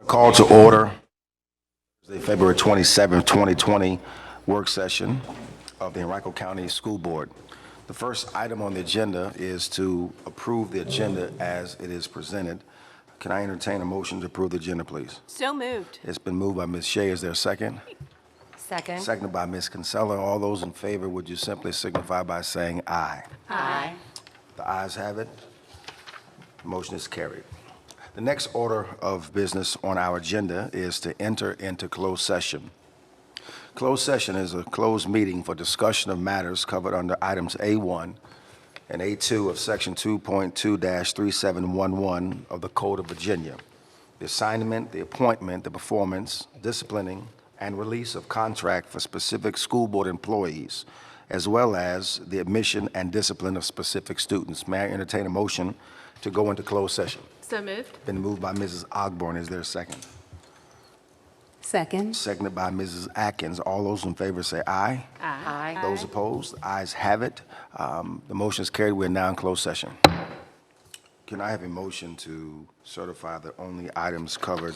Call to order the February 27, 2020 work session of the Henrico County School Board. The first item on the agenda is to approve the agenda as it is presented. Can I entertain a motion to approve the agenda, please? So moved. It's been moved by Ms. Shea. Is there a second? Second. Seconded by Ms. Kinsella. All those in favor, would you simply signify by saying aye? Aye. The ayes have it. The motion is carried. The next order of business on our agenda is to enter into closed session. Closed session is a closed meeting for discussion of matters covered under items A1 and A2 of Section 2.2-3711 of the Code of Virginia. The assignment, the appointment, the performance, disciplining, and release of contract for specific school board employees, as well as the admission and discipline of specific students. May I entertain a motion to go into closed session? So moved. Been moved by Mrs. Ogburn. Is there a second? Second. Seconded by Mrs. Atkins. All those in favor say aye. Aye. Those opposed, the ayes have it. The motion is carried. We're now in closed session. Can I have a motion to certify that only items covered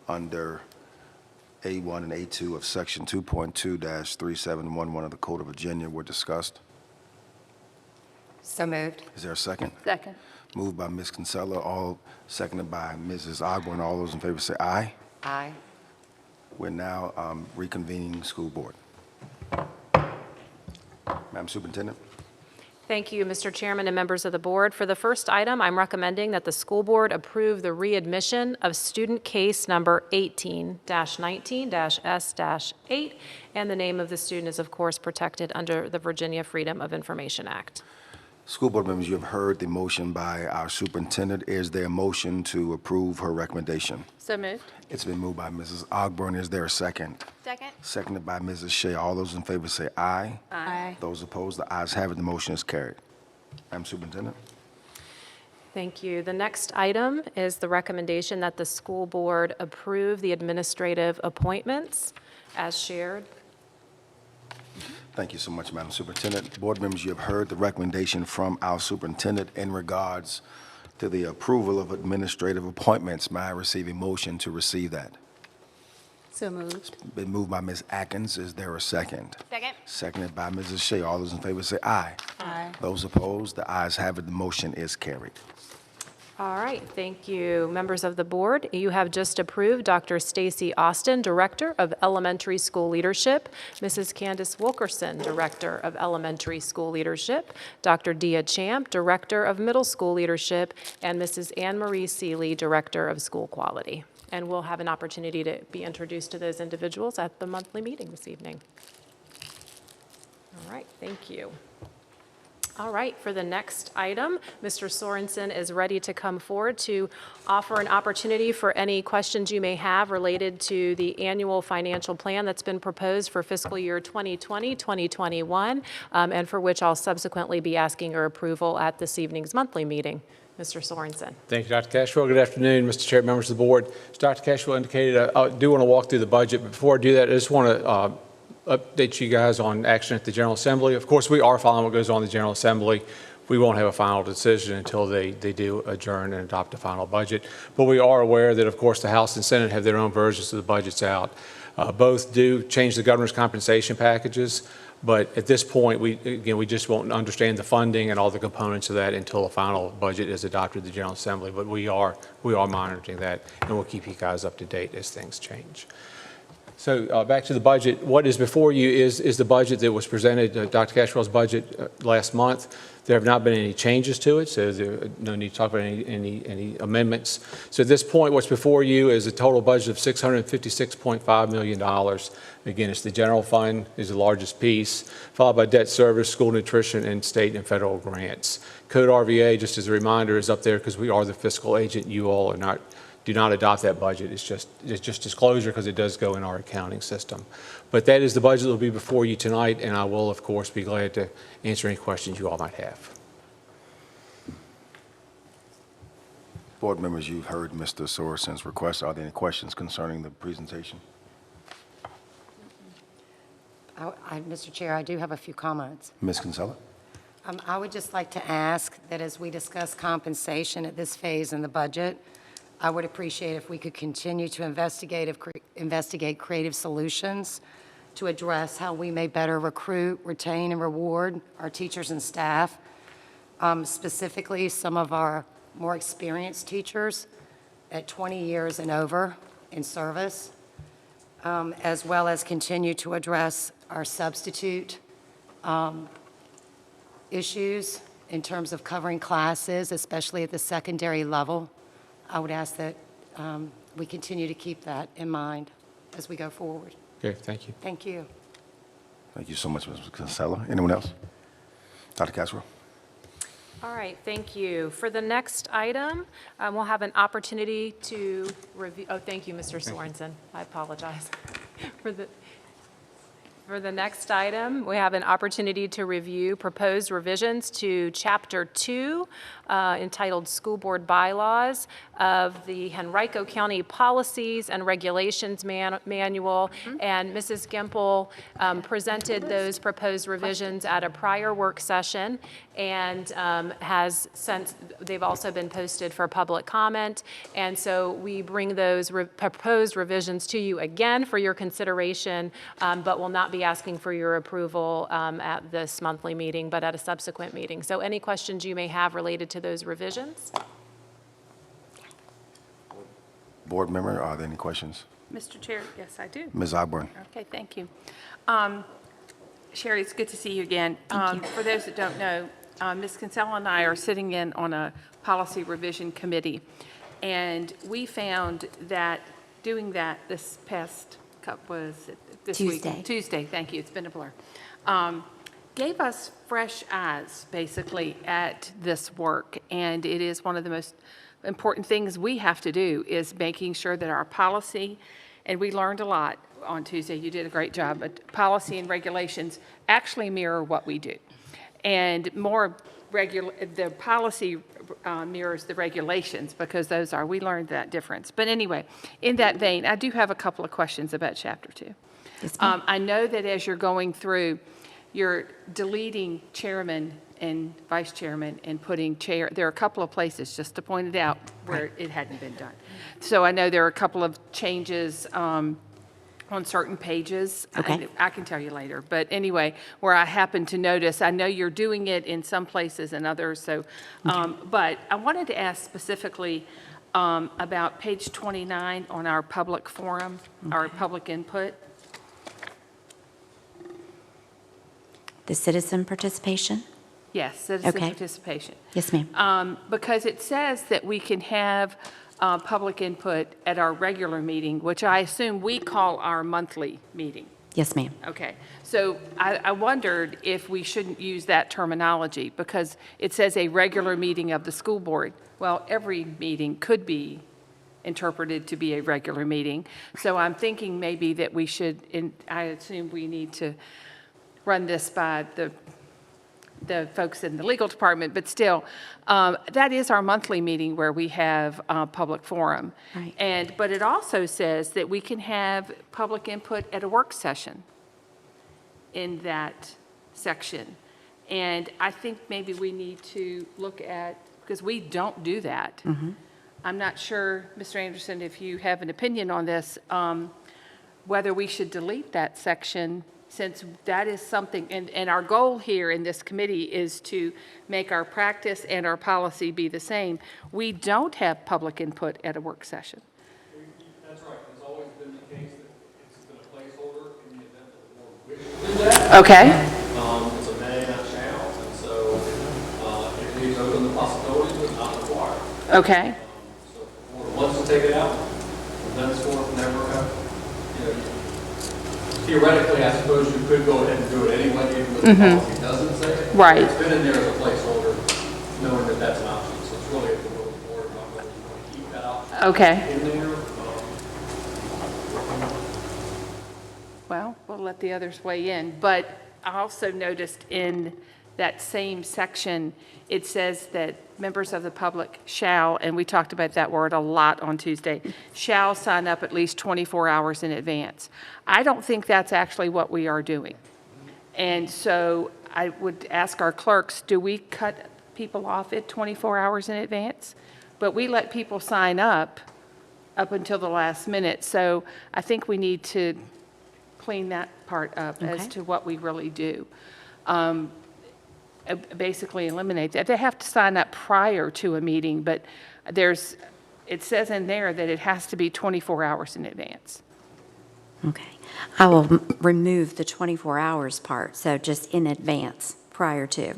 under A1 and A2 of Section 2.2-3711 of the Code of Virginia were discussed? So moved. Is there a second? Second. Moved by Ms. Kinsella, all seconded by Mrs. Ogburn. All those in favor say aye. Aye. We're now reconvening school board. Madam Superintendent. Thank you, Mr. Chairman and members of the board. For the first item, I'm recommending that the school board approve the readmission of student case number 18-19-S-8, and the name of the student is, of course, protected under the Virginia Freedom of Information Act. School board members, you have heard the motion by our superintendent. Is there a motion to approve her recommendation? So moved. It's been moved by Mrs. Ogburn. Is there a second? Second. Seconded by Mrs. Shea. All those in favor say aye. Aye. Those opposed, the ayes have it. The motion is carried. Madam Superintendent. Thank you. The next item is the recommendation that the school board approve the administrative appointments as shared. Thank you so much, Madam Superintendent. Board members, you have heard the recommendation from our superintendent in regards to the approval of administrative appointments. May I receive a motion to receive that? So moved. Been moved by Ms. Atkins. Is there a second? Second. Seconded by Mrs. Shea. All those in favor say aye. Aye. Those opposed, the ayes have it. The motion is carried. All right, thank you. Members of the board, you have just approved Dr. Stacy Austin, Director of Elementary School Leadership, Mrs. Candace Wilkerson, Director of Elementary School Leadership, Dr. Dia Champ, Director of Middle School Leadership, and Mrs. Anne Marie Seeley, Director of School Quality. And we'll have an opportunity to be introduced to those individuals at the monthly meeting this evening. All right, thank you. All right, for the next item, Mr. Sorensen is ready to come forward to offer an opportunity for any questions you may have related to the annual financial plan that's been proposed for fiscal year 2020-2021, and for which I'll subsequently be asking your approval at this evening's monthly meeting. Mr. Sorensen. Thank you, Dr. Cashwell. Good afternoon, Mr. Chair, members of the board. As Dr. Cashwell indicated, I do want to walk through the budget, but before I do that, I just want to update you guys on action at the General Assembly. Of course, we are following what goes on in the General Assembly. We won't have a final decision until they do adjourn and adopt a final budget. But we are aware that, of course, the House and Senate have their own versions of the budgets out. Both do change the governor's compensation packages, but at this point, we just won't understand the funding and all the components of that until a final budget is adopted at the General Assembly. But we are monitoring that, and we'll keep you guys up to date as things change. So back to the budget. What is before you is the budget that was presented, Dr. Cashwell's budget last month. There have not been any changes to it, so there's no need to talk about any amendments. So at this point, what's before you is a total budget of $656.5 million. Again, it's the general fund is the largest piece, followed by debt service, school nutrition, and state and federal grants. Code RVA, just as a reminder, is up there because we are the fiscal agent. You all are do not adopt that budget. It's just disclosure because it does go in our accounting system. But that is the budget that will be before you tonight, and I will, of course, be glad to answer any questions you all might have. Board members, you've heard Mr. Sorensen's request. Are there any questions concerning the presentation? Mr. Chair, I do have a few comments. Ms. Kinsella? I would just like to ask that as we discuss compensation at this phase in the budget, I would appreciate if we could continue to investigate creative solutions to address how we may better recruit, retain, and reward our teachers and staff, specifically some of our more experienced teachers at 20 years and over in service, as well as continue to address our substitute issues in terms of covering classes, especially at the secondary level. I would ask that we continue to keep that in mind as we go forward. Okay, thank you. Thank you. Thank you so much, Ms. Kinsella. Anyone else? Dr. Castro? All right, thank you. For the next item, we'll have an opportunity to review, oh, thank you, Mr. Sorensen. I apologize. For the next item, we have an opportunity to review proposed revisions to Chapter 2, entitled School Board Bylaws of the Henrico County Policies and Regulations Manual. And Mrs. Gempel presented those proposed revisions at a prior work session and has since, they've also been posted for public comment. And so we bring those proposed revisions to you again for your consideration, but will not be asking for your approval at this monthly meeting, but at a subsequent meeting. So any questions you may have related to those revisions? Board member, are there any questions? Mr. Chair, yes, I do. Ms. Ogburn? Okay, thank you. Sherry, it's good to see you again. For those that don't know, Ms. Kinsella and I are sitting in on a policy revision committee, and we found that doing that this past, was it this Tuesday. week? Tuesday, thank you, it's been a blur. Gave us fresh eyes, basically, at this work, and it is one of the most important things we have to do is making sure that our policy, and we learned a lot on Tuesday, you did a great job, but policy and regulations actually mirror what we do. And the policy mirrors the regulations because those are, we learned that difference. But anyway, in that vein, I do have a couple of questions about Chapter 2. Yes, ma'am. I know that as you're going through, you're deleting chairman and vice chairman and putting chair. There are a couple of places, just to point it out, where it hadn't been done. So I know there are a couple of changes on certain pages. Okay. I can tell you later. But anyway, where I happen to notice, I know you're doing it in some places and others. So, but I wanted to ask specifically about page 29 on our public forum, our public input. The citizen participation? Yes, citizen Okay. participation. Yes, ma'am. Because it says that we can have public input at our regular meeting, which I assume we call our monthly meeting. Yes, ma'am. Okay, so I wondered if we shouldn't use that terminology, because it says a regular meeting of the school board. Well, every meeting could be interpreted to be a regular meeting. So I'm thinking maybe that we should, and I assume we need to run this by the folks in the legal department, but still, that is our monthly meeting where we have public forum. Right. But it also says that we can have public input at a work session in that section. And I think maybe we need to look at, because we don't do that. I'm not sure, Mr. Anderson, if you have an opinion on this, whether we should delete that section, since that is something, and our goal here in this committee is to make our practice and our policy be the same. We don't have public input at a work session. That's right. It's always been the case that it's been a placeholder in the event that the board wishes to do that. Okay, It's a may, not shall, and so it leaves open the possibilities, but not required. okay, So if the board wants to take it out, then it's for never have, theoretically, I suppose you could go ahead and do it anyway, even though the policy doesn't say it. Right. It's been in there as a placeholder, knowing that that's an option. So it's really at the will of the board about whether you want to keep that option okay. in there. Well, we'll let the others weigh in, but I also noticed in that same section, it says that members of the public shall, and we talked about that word a lot on Tuesday, shall sign up at least 24 hours in advance. I don't think that's actually what we are doing. And so I would ask our clerks, do we cut people off at 24 hours in advance? but we let people sign up until the last minute. So I think we need to clean that part up as Okay. to what we really do. Basically eliminate that. They have to sign up prior to a meeting, but it says in there that it has to be 24 hours in advance. Okay. I will remove the 24 hours part, so just in advance, prior to.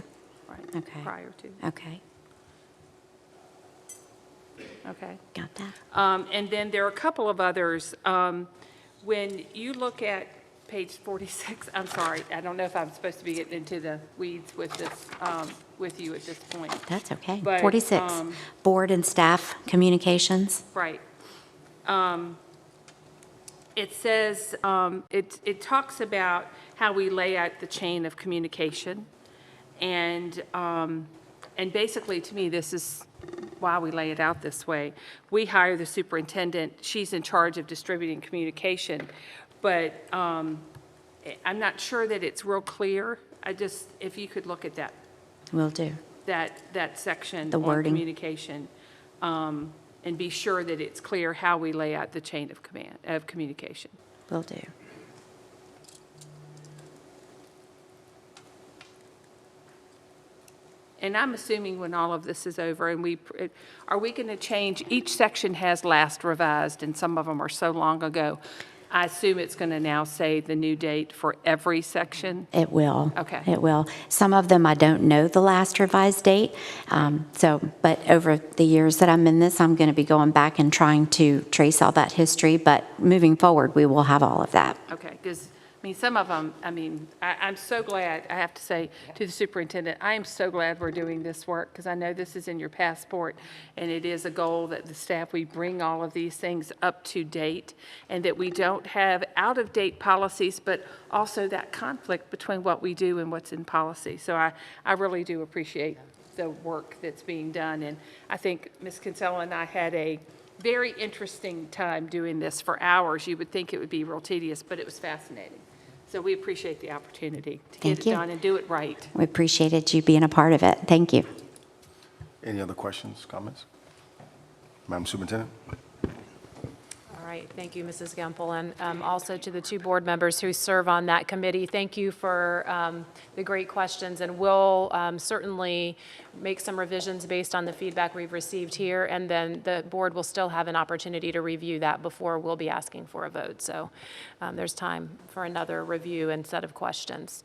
Right. Okay. Prior to, Okay, okay. got that. And then there are a couple of others. When you look at page 46, I'm sorry, I don't know if I'm supposed to be getting into the weeds with this, with you at this point. That's okay. But, 46, board and staff communications. Right. It says, it talks about how we lay out the chain of communication. And basically, to me, this is why we lay it out this way. We hire the superintendent. She's in charge of distributing communication. But I'm not sure that it's real clear. If you could look at that, Will do. that section The on wording. communication, and be sure that it's clear how we lay out the chain of communication. Will do. And I'm assuming when all of this is over, and are we going to change, each section has last revised, and some of them are so long ago. I assume it's going to now say the new date for every section? It will. Okay. It will. Some of them I don't know the last revised date. But over the years that I'm in this, I'm going to be going back and trying to trace all that history. But moving forward, we will have all of that. Okay, because, some of them, I'm so glad, I have to say to the superintendent, I am so glad we're doing this work, because I know this is in your passport, and it is a goal that the staff, we bring all of these things up to date, and that we don't have out-of-date policies, but also that conflict between what we do and what's in policy. So I really do appreciate the work that's being done, and I think Ms. Kinsella and I had a very interesting time doing this for hours. You would think it would be real tedious, but it was fascinating. So we appreciate the opportunity to Thank get you. it done and do it right. We appreciated you being a part of it. Thank you. Any other questions, comments? Madam Superintendent? All right, thank you, Mrs. Gempel, and also to the two board members who serve on that committee. Thank you for the great questions, and we'll certainly make some revisions based on the feedback we've received here, and then the board will still have an opportunity to review that before we'll be asking for a vote. So there's time for another review and set of questions.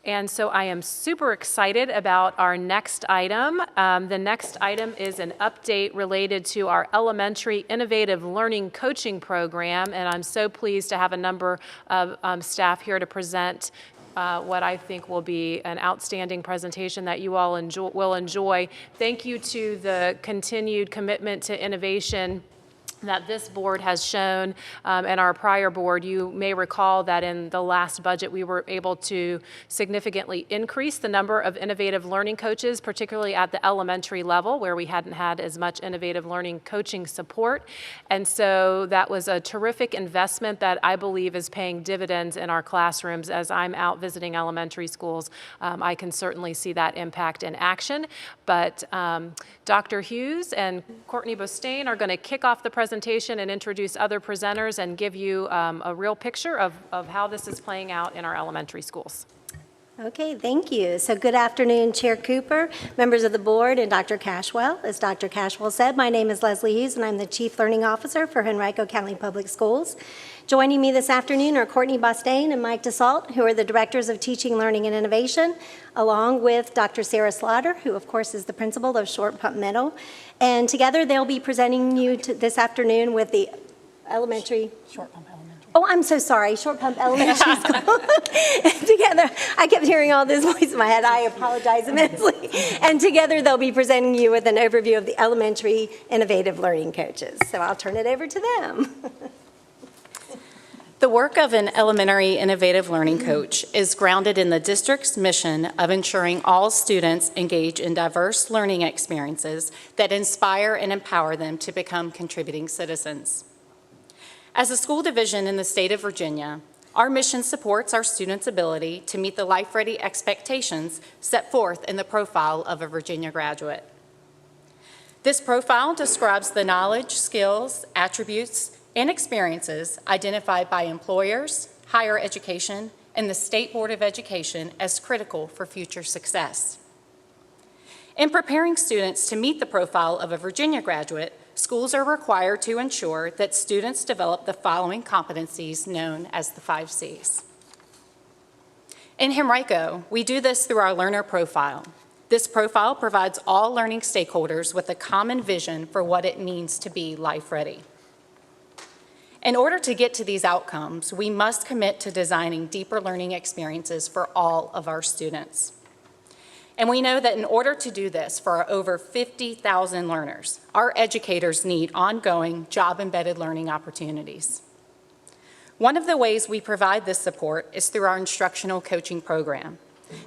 And so I am super excited about our next item. The next item is an update related to our elementary innovative learning coaching program. And I'm so pleased to have a number of staff here to present what I think will be an outstanding presentation that you all will enjoy. Thank you to the continued commitment to innovation that this board has shown, and our prior board. You may recall that in the last budget, we were able to significantly increase the number of innovative learning coaches, particularly at the elementary level, where we hadn't had as much innovative learning coaching support. And so that was a terrific investment that I believe is paying dividends in our classrooms. As I'm out visiting elementary schools, I can certainly see that impact in action. But Dr. Hughes and Courtney Bostain are going to kick off the presentation and introduce other presenters and give you a real picture of how this is playing out in our elementary schools. Okay, thank you. So good afternoon, Chair Cooper, members of the board, and Dr. Cashwell. As Dr. Cashwell said, my name is Leslie Hughes, and I'm the Chief Learning Officer for Henrico County Public Schools. Joining me this afternoon are Courtney Bostain and Mike DeSalt, who are the Directors of Teaching, Learning, and Innovation, along with Dr. Sara Slaughter, who of course is the principal of Short Pump Middle. And together they'll be presenting you this afternoon with the elementary. Short Pump Elementary. Oh, I'm so sorry, Short Pump Elementary School. Together, I kept hearing all this voice in my head. I apologize immensely. And together they'll be presenting you with an overview of the elementary innovative learning coaches. So I'll turn it over to them. The work of an elementary innovative learning coach is grounded in the district's mission of ensuring all students engage in diverse learning experiences that inspire and empower them to become contributing citizens. As a school division in the state of Virginia, our mission supports our students' ability to meet the life-ready expectations set forth in the profile of a Virginia graduate. This profile describes the knowledge, skills, attributes, and experiences identified by employers, higher education, and the State Board of Education as critical for future success. In preparing students to meet the profile of a Virginia graduate, schools are required to ensure that students develop the following competencies known as the 5 C's. In Henrico, we do this through our learner profile. This profile provides all learning stakeholders with a common vision for what it means to be life-ready. In order to get to these outcomes, we must commit to designing deeper learning experiences for all of our students. And we know that in order to do this for our over 50,000 learners, our educators need ongoing job-embedded learning opportunities. One of the ways we provide this support is through our instructional coaching program.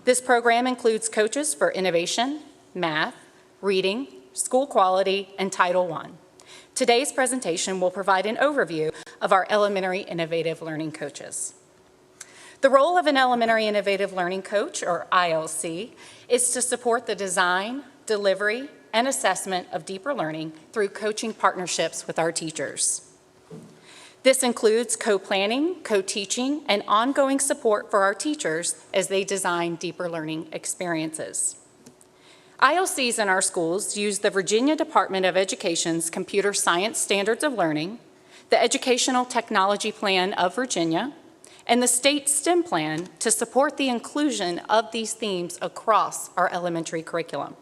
This program includes coaches for innovation, math, reading, school quality, and Title I. Today's presentation will provide an overview of our elementary innovative learning coaches. The role of an elementary innovative learning coach, or ILC, is to support the design, delivery, and assessment of deeper learning through coaching partnerships with our teachers. This includes co-planning, co-teaching, and ongoing support for our teachers as they design deeper learning experiences. ILCs in our schools use the Virginia Department of Education's Computer Science Standards of Learning, the Educational Technology Plan of Virginia, and the state STEM plan to support the inclusion of these themes across our elementary curriculum.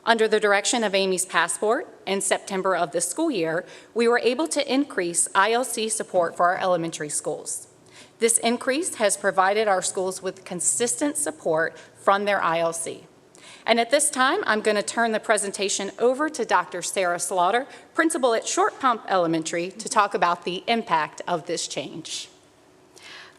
Under the direction of Amy's Passport, in September of this school year, we were able to increase ILC support for our elementary schools. This increase has provided our schools with consistent support from their ILC. And at this time, I'm going to turn the presentation over to Dr. Sara Slaughter, principal at Short Pump Elementary, to talk about the impact of this change.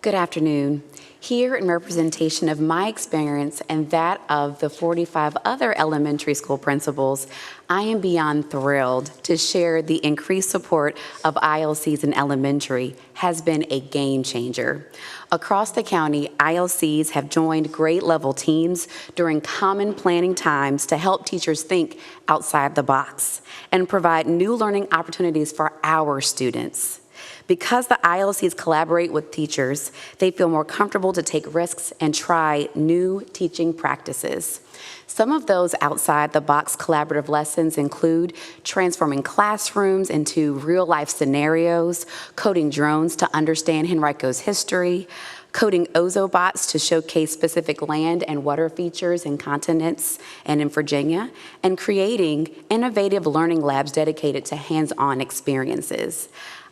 Good afternoon. Here in representation of my experience and that of the 45 other elementary school principals, I am beyond thrilled to share the increased support of ILCs in elementary has been a game changer. Across the county, ILCs have joined grade-level teams during common planning times to help teachers think outside the box and provide new learning opportunities for our students. Because the ILCs collaborate with teachers, they feel more comfortable to take risks and try new teaching practices. Some of those outside-the-box collaborative lessons include transforming classrooms into real-life scenarios, coding drones to understand Henrico's history, coding ozobots to showcase specific land and water features in continents and in Virginia, and creating innovative learning labs dedicated to hands-on experiences.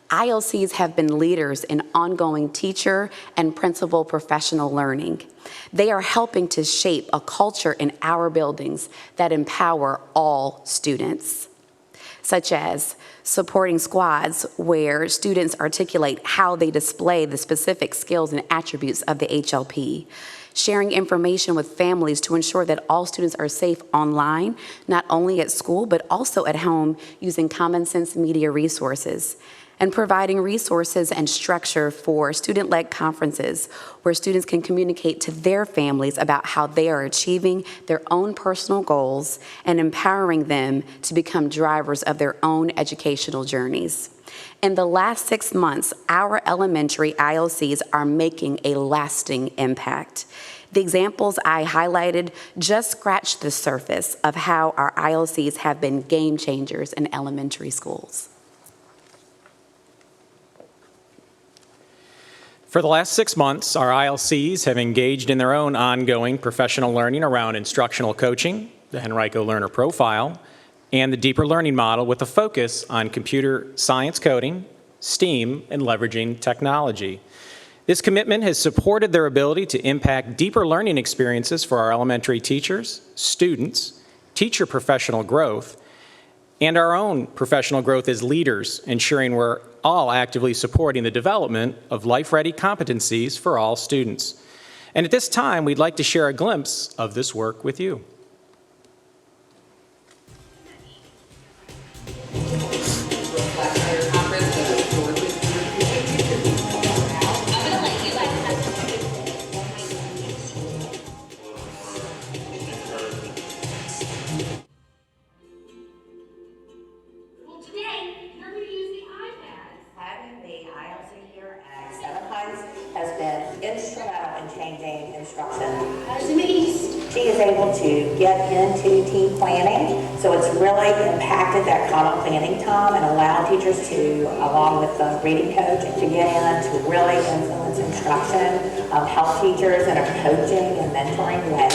ILCs have been leaders in ongoing teacher and principal professional learning. They are helping to shape a culture in our buildings that empower all students, such as supporting squads where students articulate how they display the specific skills and attributes of the HLP, sharing information with families to ensure that all students are safe online, not only at school, but also at home using common sense media resources, and providing resources and structure for student-led conferences where students can communicate to their families about how they are achieving their own personal goals and empowering them to become drivers of their own educational journeys. In the last 6 months, our elementary ILCs are making a lasting impact. The examples I highlighted just scratched the surface of how our ILCs have been game changers in elementary schools. For the last 6 months, our ILCs have engaged in their own ongoing professional learning around instructional coaching, the Henrico Learner Profile, and the deeper learning model with a focus on computer science coding, STEAM, and leveraging technology. This commitment has supported their ability to impact deeper learning experiences for our elementary teachers, students, teacher professional growth, and our own professional growth as leaders, ensuring we're all actively supporting the development of life-ready competencies for all students. And at this time, we'd like to share a glimpse of this work with you. instrumental in changing instruction. She is able to get into team planning, so it's really impacted that common planning time and allowed teachers to, along with the reading coach, to get in to really influence instruction, help teachers in a coaching and mentoring way.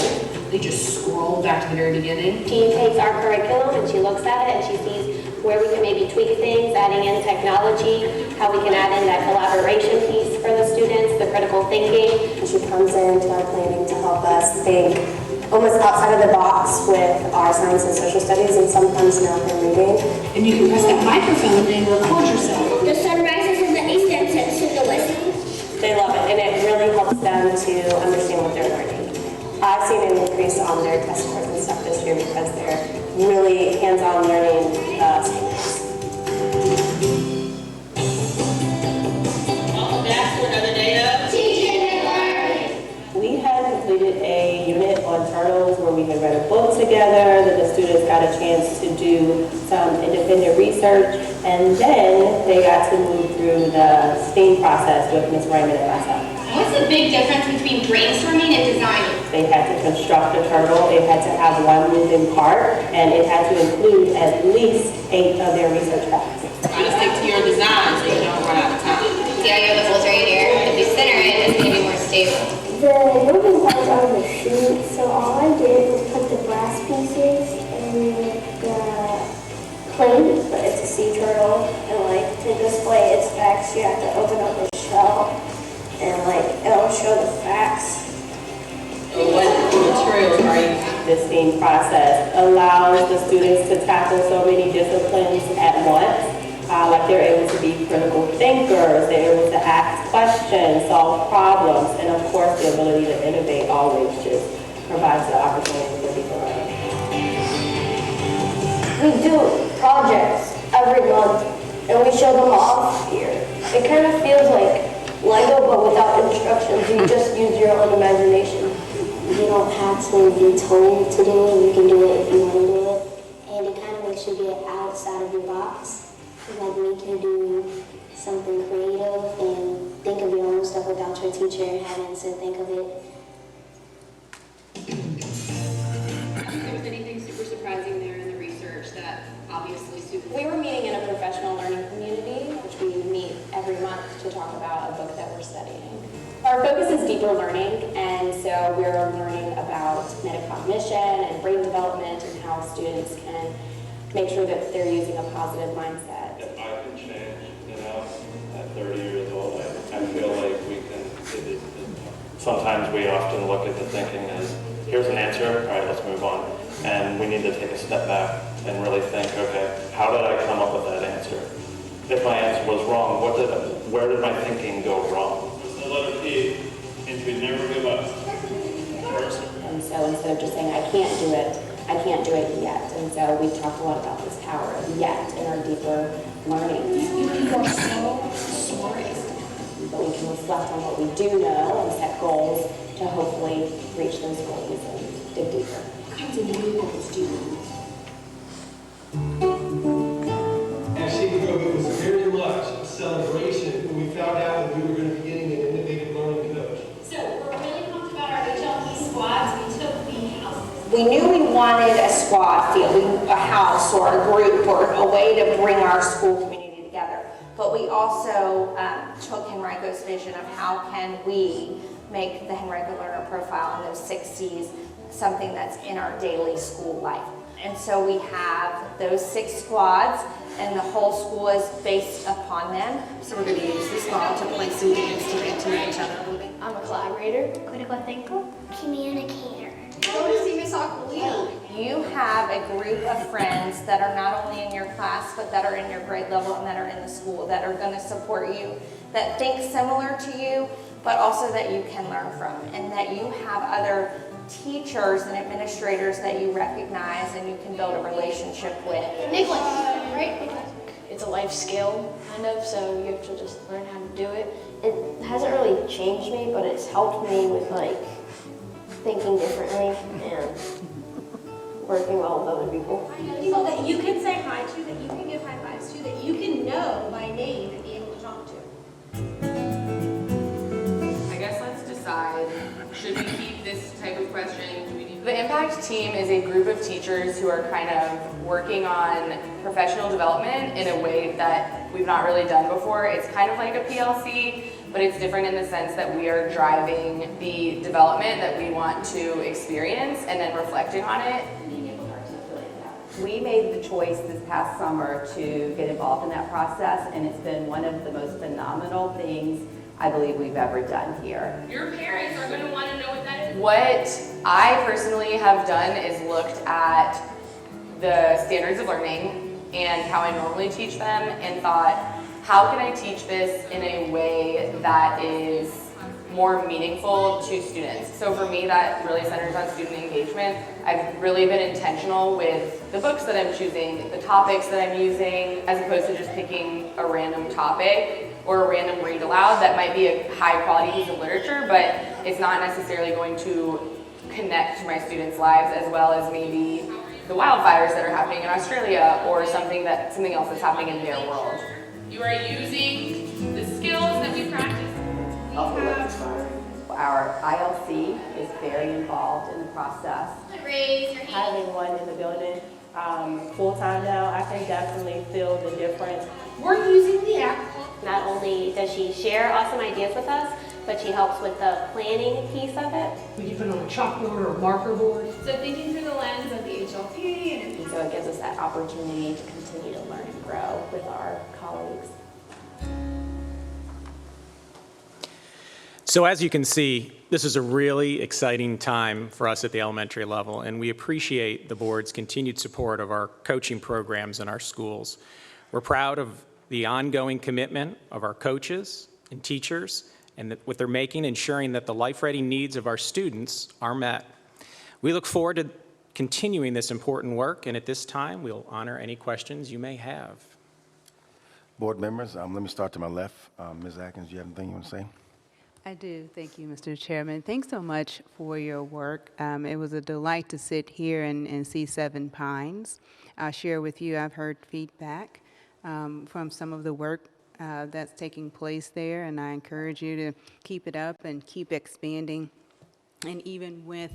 They just scroll back to the very beginning. She takes our curriculum and she looks at it and she sees where we can maybe tweak things, adding in technology, how we can add in that collaboration piece for the students, the critical thinking. And she comes into our planning to help us think almost outside of the box with our science and social studies and sometimes math and reading. And you can press that microphone and record yourself. The sun rises in the east and sets in the west. They love it, and it really helps them to understand what they're learning. I've seen an increase on their test scores and stuff this year because they're really hands-on learning skills. Welcome back to another day of teaching and learning. We had completed a unit on turtles where we had read a book together, that the students got a chance to do some independent research, and then they got to move through the STEAM process with Ms. Raymond and myself. What's the big difference between brainstorming and designing? They had to construct a turtle, it had to have one moving part, and it had to include at least 8 of their research facts. Try to stick to your design so you don't run out of time. See, I got the holes right here. If you center it, it's going to be more stable. The moving parts are the shoot, so all I did was put the brass pieces in the plane, but it's a sea turtle, and like to display its facts, you have to open up the shell, and like it'll show the facts. What materials are you? The STEAM process allows the students to tackle so many disciplines at once. Like they're able to be critical thinkers, they're able to ask questions, solve problems, and of course the ability to innovate always just provides the opportunity for people to learn. We do projects every month and we show them off here. It kind of feels like Lego but without instructions. You just use your own imagination. You don't have to be told to do it, you can do it if you want to do it. And it kind of makes you get outside of your box. Like we can do something creative and think of your own stuff without your teacher having to think of it. If there's anything super surprising there in the research that obviously We were meeting in a professional learning community, which we meet every month to talk about a book that we're studying. Our focus is deeper learning, and so we're learning about metacognition and brain development and how students can make sure that they're using a positive mindset. If I can change, at 30 years old, I feel like we can, sometimes we often look at the thinking as, here's an answer, all right, let's move on. And we need to take a step back and really think, okay, how did I come up with that answer? If my answer was wrong, where did my thinking go wrong? The letter P, and we never give up. And so instead of just saying, I can't do it yet. And so we talked a lot about this power of yet in our deeper learning. You are so smart. But we can reflect on what we do know and set goals to hopefully reach those goals and dig deeper. What kinds of new goals do you? As she grew up, it was very much a celebration when we found out that we were going to be getting an innovative learning coach. So we're really pumped about our HLP squads. We took the houses. We knew we wanted a squad feel, a house or a group or a way to bring our school community together. But we also took Henrico's vision of how can we make the Henrico Learner Profile and those 6 C's something that's in our daily school life. And so we have those 6 squads and the whole school is based upon them. So we're going to use this model to play some games to get to know each other a little bit. I'm a collaborator. Critical thinker. Communicator. Go to see Miss Aquilina. You have a group of friends that are not only in your class, but that are in your grade level and that are in the school, that are going to support you, that think similar to you, but also that you can learn from, and that you have other teachers and administrators that you recognize and you can build a relationship with. Nicholas, right? It's a life skill, kind of, so you have to just learn how to do it. It hasn't really changed me, but it's helped me with like thinking differently and working well with other people. People that you can say hi to, that you can give high fives to, that you can know by name and be able to talk to. I guess let's team is a group of teachers who are kind of working on professional development in a way that we've not really done before. It's kind of like a PLC, but it's different in the sense that we are driving the development that we want to experience and then reflecting on it. We made the choice this past summer to get involved in that process, and it's been one of the most phenomenal things I believe we've ever done here. Your parents are going to want to know what that is. What I personally have done is looked at the standards of learning and how I normally teach them and thought, how can I teach this in a way that is more meaningful to students? So for me, that really centers on student engagement. I've really been intentional with the books that I'm choosing, the topics that I'm using, as opposed to just picking a random topic or a random read aloud that might be a high quality piece of literature, but it's not necessarily going to connect to my students' lives as well as maybe the wildfires that are happening in Australia or something else that's happening in their world. You are using the skills that we practice. Our ILC is very involved in the process. Having one in the building full-time now, I can definitely feel the difference. We're using the app. Not only does she share awesome ideas with us, but she helps with the planning piece of it. We can put it on a chalkboard or a marker board. So thinking through the lens of the HLP And so it gives us that opportunity to continue to learn and grow with our colleagues. So as you can see, this is a really exciting time for us at the elementary level, and we appreciate the board's continued support of our coaching programs in our schools. We're proud of the ongoing commitment of our coaches and teachers and what they're making, ensuring that the life-ready needs of our students are met. We look forward to continuing this important work, and at this time, we'll honor any questions you may have. Board members, let me start to my left. Ms. Atkins, do you have anything you want to say? I do. Thank you, Mr. Chairman. Thanks so much for your work. It was a delight to sit here and see Seven Pines. I'll share with you, I've heard feedback from some of the work that's taking place there, and I encourage you to keep it up and keep expanding. And even with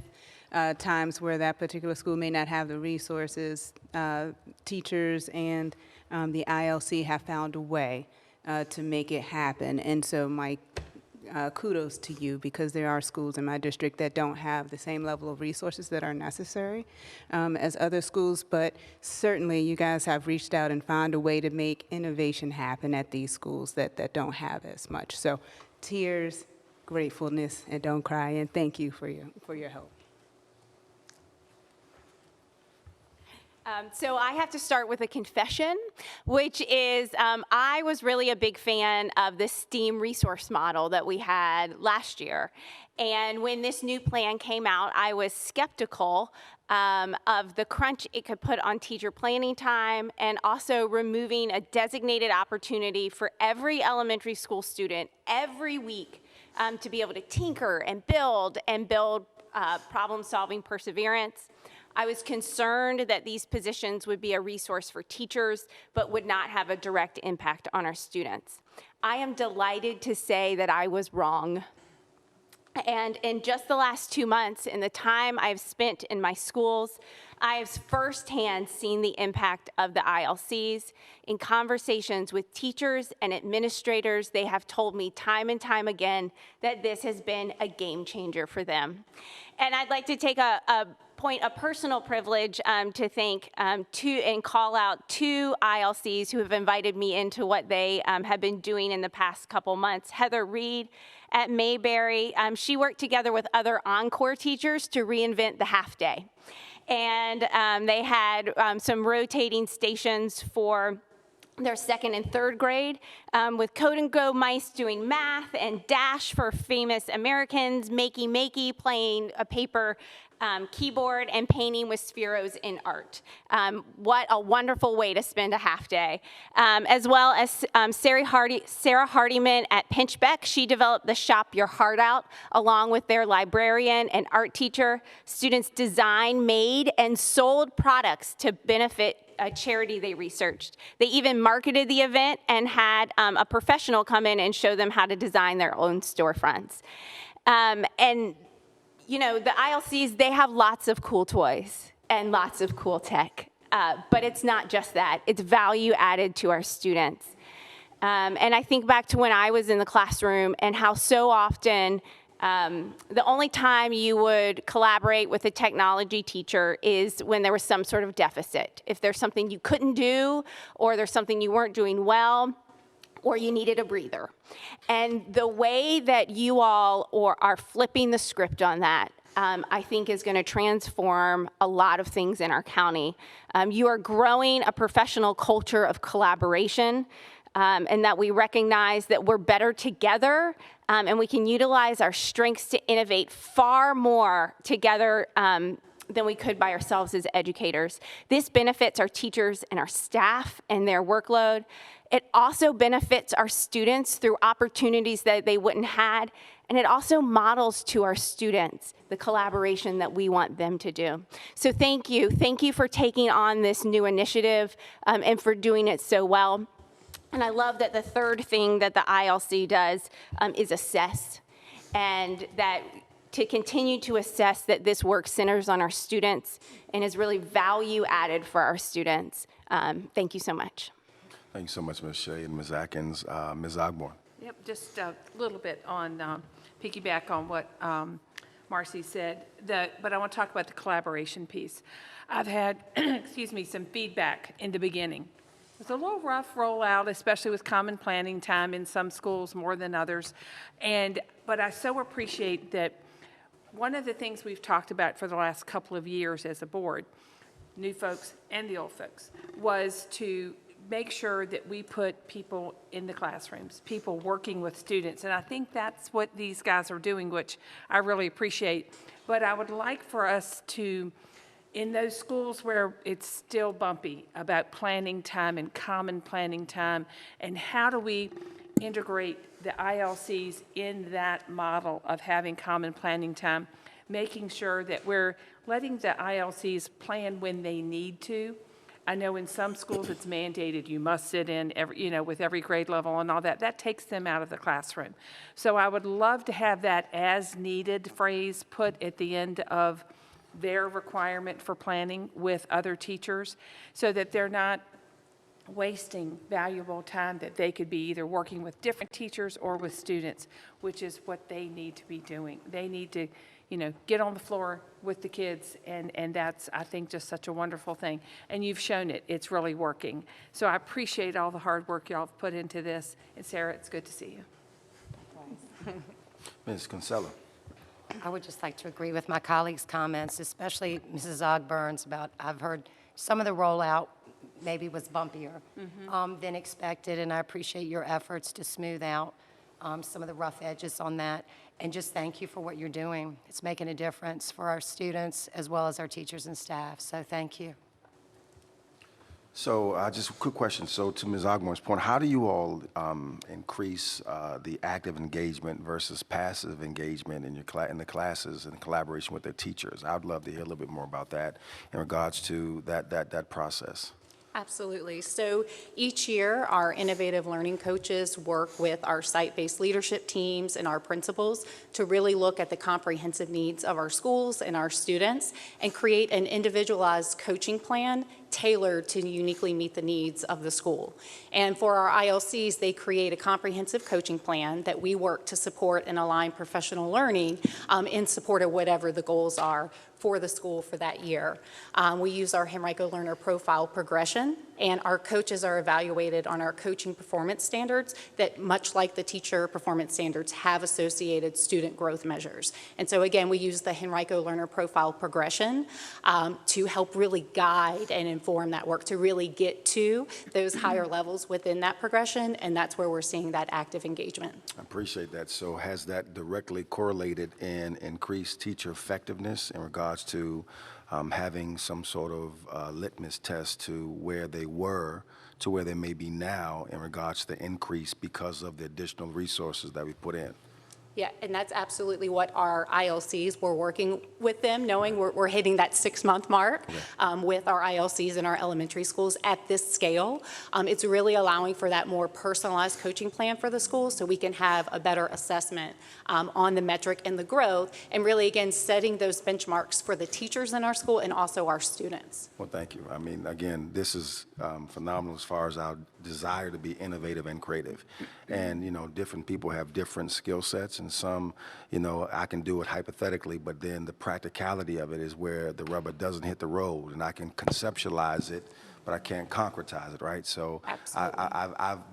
times where that particular school may not have the resources, teachers and the ILC have found a way to make it happen. And so my kudos to you, because there are schools in my district that don't have the same level of resources that are necessary as other schools, but certainly you guys have reached out and found a way to make innovation happen at these schools that don't have as much. So tears, gratefulness, and don't cry, and thank you for your help. So I have to start with a confession, which is I was really a big fan of the STEAM resource model that we had last year. And when this new plan came out, I was skeptical of the crunch it could put on teacher planning time, and also removing a designated opportunity for every elementary school student every week to be able to tinker and build problem-solving perseverance. I was concerned that these positions would be a resource for teachers, but would not have a direct impact on our students. I am delighted to say that I was wrong. And in just the last 2 months, in the time I've spent in my schools, I have firsthand seen the impact of the ILCs. In conversations with teachers and administrators, they have told me time and time again that this has been a game changer for them. And I'd like to take a personal privilege to thank and call out two ILCs who have invited me into what they have been doing in the past couple months. Heather Reed at Mayberry, she worked together with other Encore teachers to reinvent the half day. And they had some rotating stations for their second and third grade with Code and Go mice doing math, and Dash for famous Americans, Makey playing a paper keyboard, and painting with Spheros in art. What a wonderful way to spend a half day. As well as Sarah Hardiman at Pinchbeck. She developed the Shop Your Heart Out along with their librarian and art teacher. Students designed, made, and sold products to benefit a charity they researched. They even marketed the event and had a professional come in and show them how to design their own storefronts. And you know, the ILCs, they have lots of cool toys and lots of cool tech. But it's not just that. It's value added to our students. And I think back to when I was in the classroom and how so often the only time you would collaborate with a technology teacher is when there was some sort of deficit. If there's something you couldn't do, or there's something you weren't doing well, or you needed a breather. And the way that you all are flipping the script on that, I think is going to transform a lot of things in our county. You are growing a professional culture of collaboration, and that we recognize that we're better together, and we can utilize our strengths to innovate far more together than we could by ourselves as educators. This benefits our teachers and our staff and their workload. It also benefits our students through opportunities that they wouldn't had, and it also models to our students the collaboration that we want them to do. So thank you. Thank you for taking on this new initiative and for doing it so well. And I love that the third thing that the ILC does is assess, and that to continue to assess that this work centers on our students and is really value added for our students. Thank you so much. Thank you so much, Ms. Shea and Ms. Atkins. Ms. Ogborn. Yep, just a little bit on, piggyback on what Marcy said, but I want to talk about the collaboration piece. I've had, excuse me, some feedback in the beginning. It was a little rough rollout, especially with common planning time in some schools more than others. But I so appreciate that one of the things we've talked about for the last couple of years as a board, new folks and the old folks, was to make sure that we put people in the classrooms, people working with students. And I think that's what these guys are doing, which I really appreciate. But I would like for us to, in those schools where it's still bumpy about planning time and common planning time, and how do we integrate the ILCs in that model of having common planning time, making sure that we're letting the ILCs plan when they need to. I know in some schools it's mandated you must sit in with every grade level and all that. That takes them out of the classroom. So I would love to have that as needed phrase put at the end of their requirement for planning with other teachers, so that they're not wasting valuable time that they could be either working with different teachers or with students, which is what they need to be doing. They need to, get on the floor with the kids, and that's, I think, just such a wonderful thing. And you've shown it. It's really working. So I appreciate all the hard work y'all have put into this. And Sarah, it's good to see you. Ms. Kinsella. I would just like to agree with my colleagues' comments, especially Mrs. Ogburn's about, I've heard some of the rollout maybe was bumpier than expected, and I appreciate your efforts to smooth out some of the rough edges on that. And just thank you for what you're doing. It's making a difference for our students as well as our teachers and staff, so thank you. So just a quick question. So to Ms. Ogborn's point, how do you all increase the active engagement versus passive engagement in in the classes and collaboration with their teachers? I'd love to hear a little bit more about that in regards to that process. Absolutely. So each year, our innovative learning coaches work with our site-based leadership teams and our principals to really look at the comprehensive needs of our schools and our students and create an individualized coaching plan tailored to uniquely meet the needs of the school. And for our ILCs, they create a comprehensive coaching plan that we work to support and align professional learning in support of whatever the goals are for the school for that year. We use our Henrico Learner Profile progression, and our coaches are evaluated on our coaching performance standards that, much like the teacher performance standards, have associated student growth measures. And so again, we use the Henrico Learner Profile progression to help really guide and inform that work, to really get to those higher levels within that progression, and that's where we're seeing that active engagement. I appreciate that. So has that directly correlated in increased teacher effectiveness in regards to having some sort of litmus test to where they were to where they may be now in regards to the increase because of the additional resources that we put in? Yeah, and that's absolutely what our ILCs, we're working with them, knowing we're hitting that 6-month mark with our ILCs in our elementary schools at this scale. It's really allowing for that more personalized coaching plan for the schools so we can have a better assessment on the metric and the growth, and really, again, setting those benchmarks for the teachers in our school and also our students. Well, thank you. I mean, again, this is phenomenal as far as our desire to be innovative and creative. And, you know, different people have different skill sets, and some, you know, I can do it hypothetically, but then the practicality of it is where the rubber doesn't hit the road, and I can conceptualize it, but I can't concretize it, right? So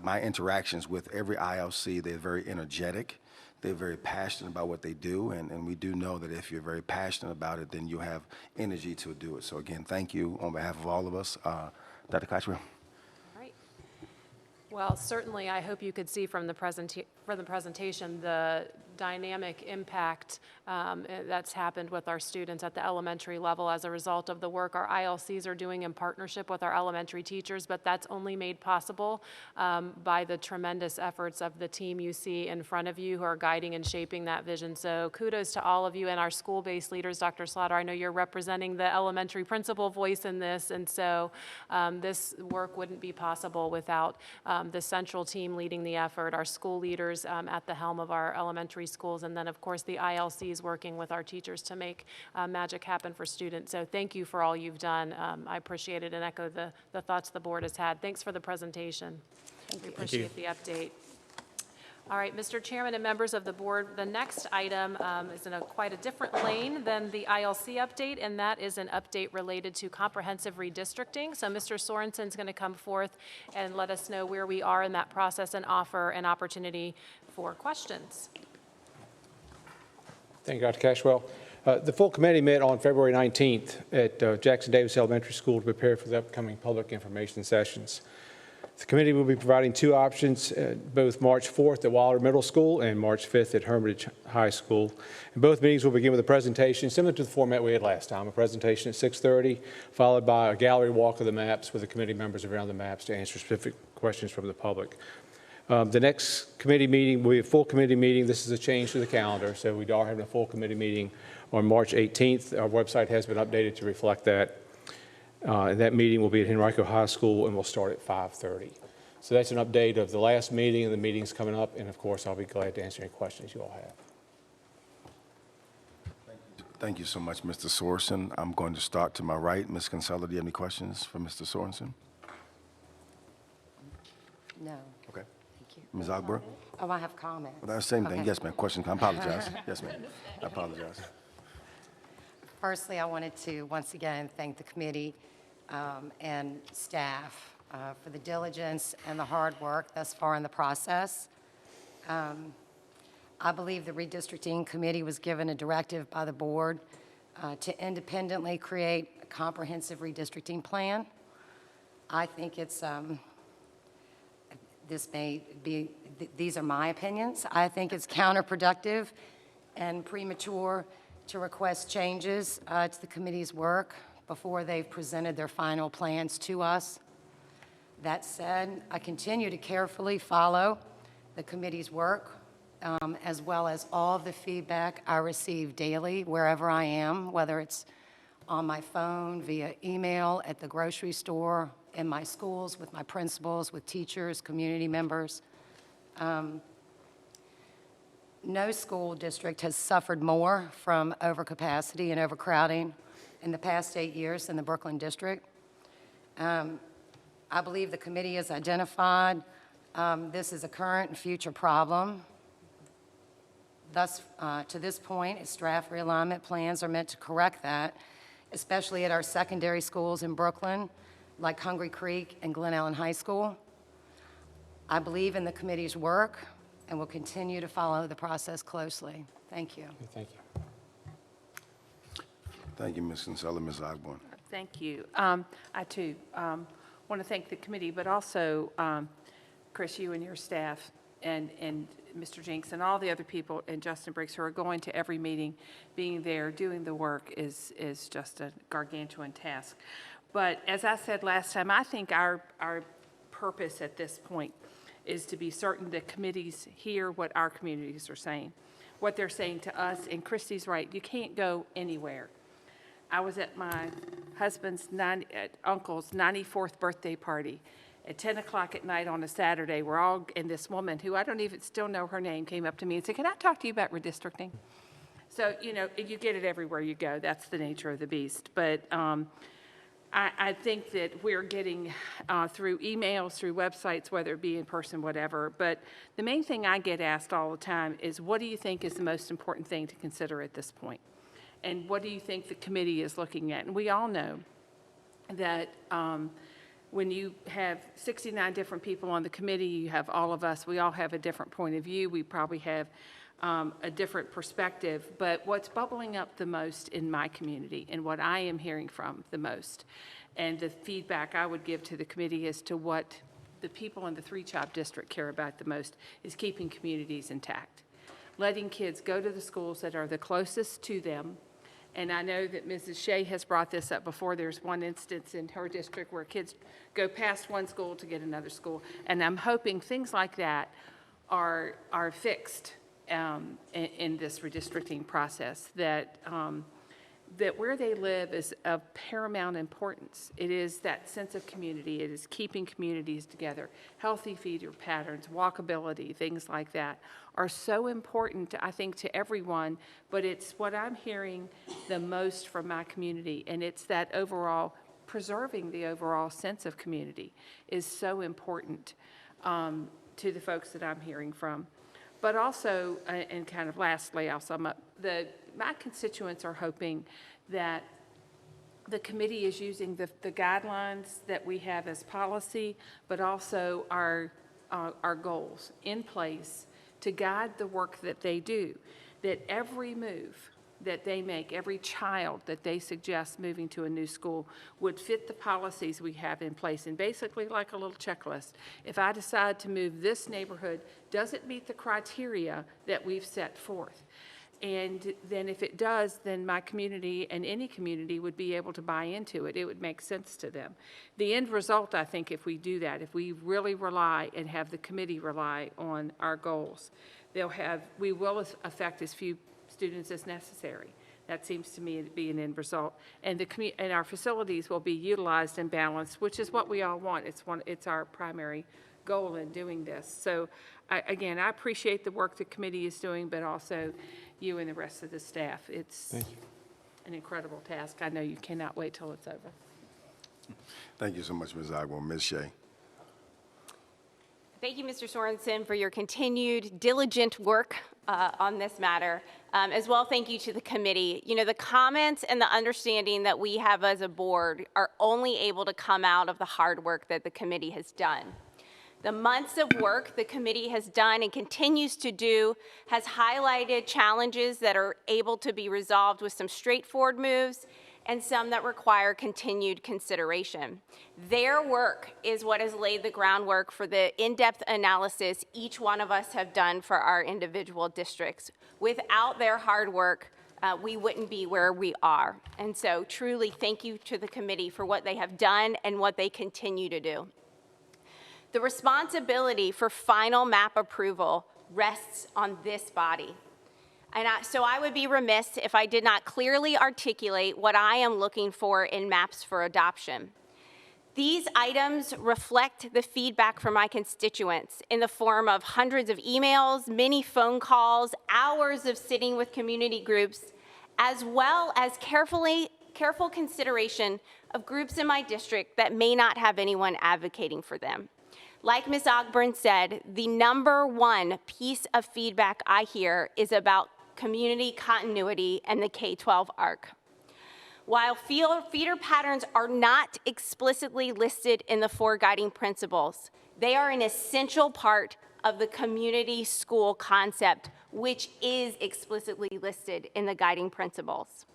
my interactions with every ILC, they're very energetic. They're very passionate about what they do, and we do know that if you're very passionate about it, then you have energy to do it. So again, thank you on behalf of all of us. Dr. Cottrell. Well, certainly, I hope you could see from the presentation the dynamic impact that's happened with our students at the elementary level as a result of the work our ILCs are doing in partnership with our elementary teachers, but that's only made possible by the tremendous efforts of the team you see in front of you who are guiding and shaping that vision. So kudos to all of you and our school-based leaders. Dr. Slaughter, I know you're representing the elementary principal voice in this, and so this work wouldn't be possible without the central team leading the effort, our school leaders at the helm of our elementary schools, and then, of course, the ILCs working with our teachers to make magic happen for students. So thank you for all you've done. I appreciate it and echo the thoughts the board has had. Thanks for the presentation. We appreciate the update. All right, Mr. Chairman and members of the board, the next item is in quite a different lane than the ILC update, and that is an update related to comprehensive redistricting. So Mr. Sorensen is going to come forth and let us know where we are in that process and offer an opportunity for questions. Thank you, Dr. Cashwell. The full committee met on February 19th at Jackson Davis Elementary School to prepare for the upcoming public information sessions. The committee will be providing two options, both March 4th at Wilder Middle School and March 5th at Hermitage High School. And both meetings will begin with a presentation similar to the format we had last time, a presentation at 6:30, followed by a gallery walk of the maps with the committee members around the maps to answer specific questions from the public. The next committee meeting will be a full committee meeting. This is a change to the calendar, so we are having a full committee meeting on March 18th. Our website has been updated to reflect that. And that meeting will be at Henrico High School, and we'll start at 5:30. So that's an update of the last meeting and the meetings coming up, and of course, I'll be glad to answer any questions you all have. Thank you so much, Mr. Sorensen. I'm going to start to my right. Ms. Kinsella, do you have any questions for Mr. Sorensen? No. Okay. Thank you. Ms. Ogburn? Oh, I have comments. Well, that's the same thing. Okay. Yes, ma'am. Question. I apologize. Yes, ma'am. I apologize. Firstly, I wanted to once again thank the committee and staff for the diligence and the hard work thus far in the process. I believe the redistricting committee was given a directive by the board to independently create a comprehensive redistricting plan. I think it's, these are my opinions. I think it's counterproductive and premature to request changes to the committee's work before they've presented their final plans to us. That said, I continue to carefully follow the committee's work, as well as all of the feedback I receive daily wherever I am, whether it's on my phone, via email, at the grocery store, in my schools, with my principals, with teachers, community members. No school district has suffered more from overcapacity and overcrowding in the past 8 years than the Brooklyn district. I believe the committee has identified this as a current and future problem. Thus, to this point, its draft realignment plans are meant to correct that, especially at our secondary schools in Brooklyn, like Hungry Creek and Glen Ellen High School. I believe in the committee's work and will continue to follow the process closely. Thank you. Thank you. Thank you, Ms. Kinsella. Ms. Ogburn. Thank you. I, too, want to thank the committee, but also, Chris, you and your staff, and Mr. Jinks, and all the other people, and Justin Briggs, who are going to every meeting, being there, doing the work is just a gargantuan task. But as I said last time, I think our purpose at this point is to be certain that committees hear what our communities are saying. what they're saying to us, and Christy's right, you can't go anywhere. I was at my husband's uncle's 94th birthday party at 10 o'clock at night on a Saturday. We're all, and this woman, who I don't even still know her name, came up to me and said, can I talk to you about redistricting? So, you know, you get it everywhere you go. That's the nature of the beast. But I think that we're getting through emails, through websites, whether it be in person, whatever. But the main thing I get asked all the time is, what do you think is the most important thing to consider at this point? And what do you think the committee is looking at? And we all know that when you have 69 different people on the committee, you have all of us, we all have a different point of view. We probably have a different perspective. But what's bubbling up the most in my community, and what I am hearing from the most, and the feedback I would give to the committee as to what the people in the three-child district care about the most, is keeping communities intact. Letting kids go to the schools that are the closest to them. And I know that Mrs. Shea has brought this up before. There's one instance in her district where kids go past one school to get another school. And I'm hoping things like that are fixed in this redistricting process, that where they live is of paramount importance. It is that sense of community. It is keeping communities together. Healthy feeder patterns, walkability, things like that are so important, I think, to everyone, but it's what I'm hearing the most from my community, and it's that overall, preserving the overall sense of community is so important to the folks that I'm hearing from. But also, and kind of lastly, I'll sum up, my constituents are hoping that the committee is using the guidelines that we have as policy, but also our goals in place to guide the work that they do, that every move that they make, every child that they suggest moving to a new school would fit the policies we have in place. And basically like a little checklist. If I decide to move this neighborhood, does it meet the criteria that we've set forth? And then if it does, then my community and any community would be able to buy into it. It would make sense to them. The end result, I think, if we do that, if we really rely and have the committee rely on our goals, we will affect as few students as necessary. That seems to me to be an end result. And our facilities will be utilized and balanced, which is what we all want. It's our primary goal in doing this. So again, I appreciate the work the committee is doing, but also you and the rest of the staff. It's an incredible task. I know you cannot wait till it's over. Thank you so much, Ms. Ogburn. Ms. Shea. Thank you, Mr. Sorensen, for your continued diligent work on this matter. As well, thank you to the committee. You know, the comments and the understanding that we have as a board are only able to come out of the hard work that the committee has done. The months of work the committee has done and continues to do has highlighted challenges that are able to be resolved with some straightforward moves and some that require continued consideration. Their work is what has laid the groundwork for the in-depth analysis each one of us have done for our individual districts. Without their hard work, we wouldn't be where we are. And so truly thank you to the committee for what they have done and what they continue to do. The responsibility for final map approval rests on this body. And so I would be remiss if I did not clearly articulate what I am looking for in maps for adoption. These items reflect the feedback from my constituents in the form of hundreds of emails, many phone calls, hours of sitting with community groups, as well as careful consideration of groups in my district that may not have anyone advocating for them. Like Ms. Ogburn said, the number one piece of feedback I hear is about community continuity and the K-12 ARC. While feeder patterns are not explicitly listed in the 4 guiding principles, they are an essential part of the community school concept, which is explicitly listed in the guiding principles.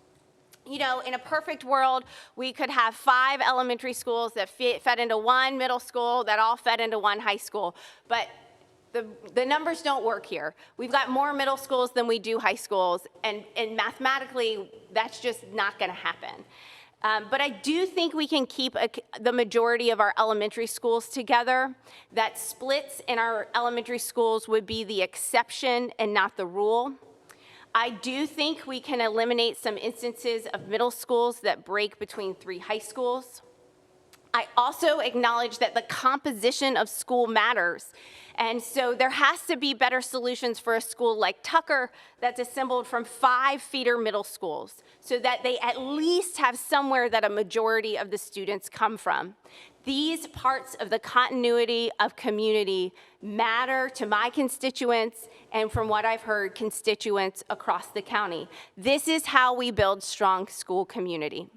You know, in a perfect world, we could have 5 elementary schools that fed into 1 middle school that all fed into 1 high school. But the numbers don't work here. We've got more middle schools than we do high schools, and mathematically, that's just not going to happen. But I do think we can keep the majority of our elementary schools together. That splits in our elementary schools would be the exception and not the rule. I do think we can eliminate some instances of middle schools that break between 3 high schools. I also acknowledge that the composition of school matters. And so there has to be better solutions for a school like Tucker that's assembled from 5 feeder middle schools so that they at least have somewhere that a majority of the students come from. These parts of the continuity of community matter to my constituents and, from what I've heard, constituents across the county. This is how we build strong school community.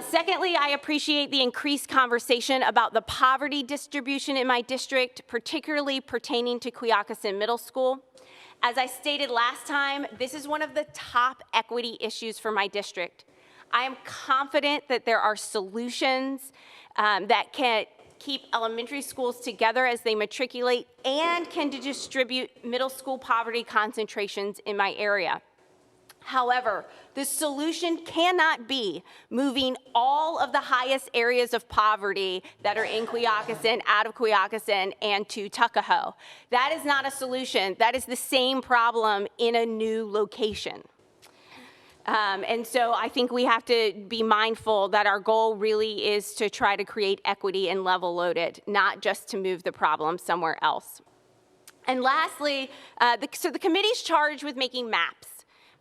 Secondly, I appreciate the increased conversation about the poverty distribution in my district, particularly pertaining to Quioccasin Middle School. As I stated last time, this is one of the top equity issues for my district. I am confident that there are solutions that can keep elementary schools together as they matriculate and can distribute middle school poverty concentrations in my area. However, the solution cannot be moving all of the highest areas of poverty that are in Quioccasin out of Quioccasin and to Tuckahoe. That is not a solution. That is the same problem in a new location. And so I think we have to be mindful that our goal really is to try to create equity and level load it, not just to move the problem somewhere else. And lastly, so the committee's charged with making maps.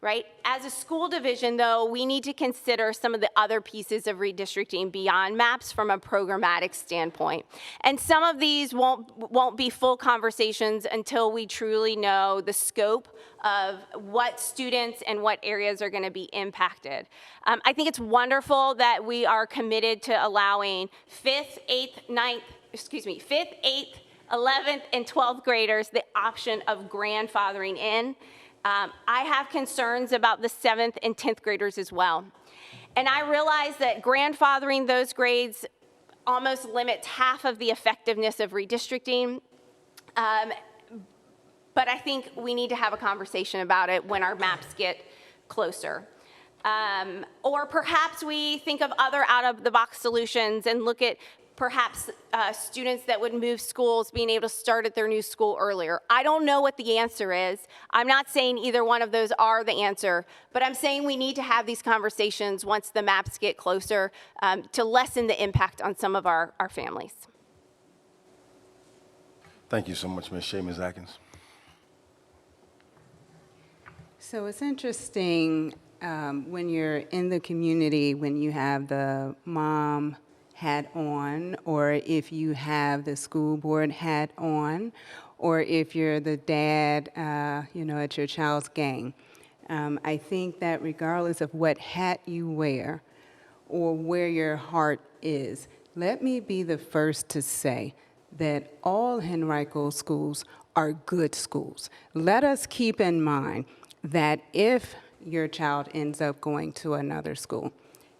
Right? As a school division, though, we need to consider some of the other pieces of redistricting beyond maps from a programmatic standpoint. And some of these won't be full conversations until we truly know the scope of what students and what areas are going to be impacted. I think it's wonderful that we are committed to allowing 5th, 8th, 11th, and 12th graders the option of grandfathering in. I have concerns about the 7th and 10th graders as well. And I realize that grandfathering those grades almost limits half of the effectiveness of redistricting. But I think we need to have a conversation about it when our maps get closer. Or perhaps we think of other out-of-the-box solutions and look at perhaps students that would move schools being able to start at their new school earlier. I don't know what the answer is. I'm not saying either one of those are the answer, but I'm saying we need to have these conversations once the maps get closer to lessen the impact on some of our families. Thank you so much, Ms. Shea. Ms. Atkins. So it's interesting when you're in the community, when you have the mom hat on, or if you have the school board hat on, or if you're the dad, at your child's game. I think that regardless of what hat you wear or where your heart is, let me be the first to say that all Henrico schools are good schools. Let us keep in mind that if your child ends up going to another school,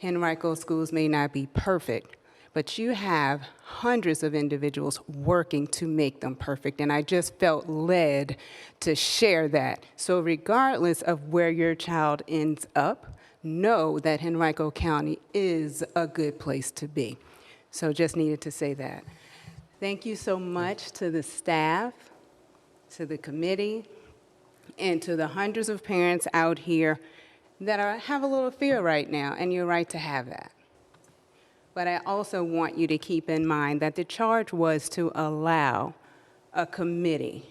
Henrico schools may not be perfect, but you have hundreds of individuals working to make them perfect, and I just felt led to share that. So regardless of where your child ends up, know that Henrico County is a good place to be. So just needed to say that. Thank you so much to the staff, to the committee, and to the hundreds of parents out here that have a little fear right now, and you're right to have that. But I also want you to keep in mind that the charge was to allow a committee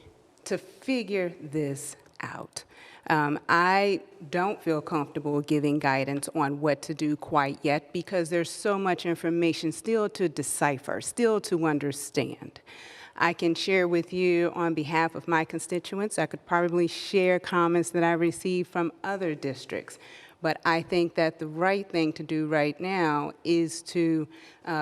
to figure this out. I don't feel comfortable giving guidance on what to do quite yet because there's so much information still to decipher, still to understand. I can share with you on behalf of my constituents. I could probably share comments that I received from other districts. But I think that the right thing to do right now is to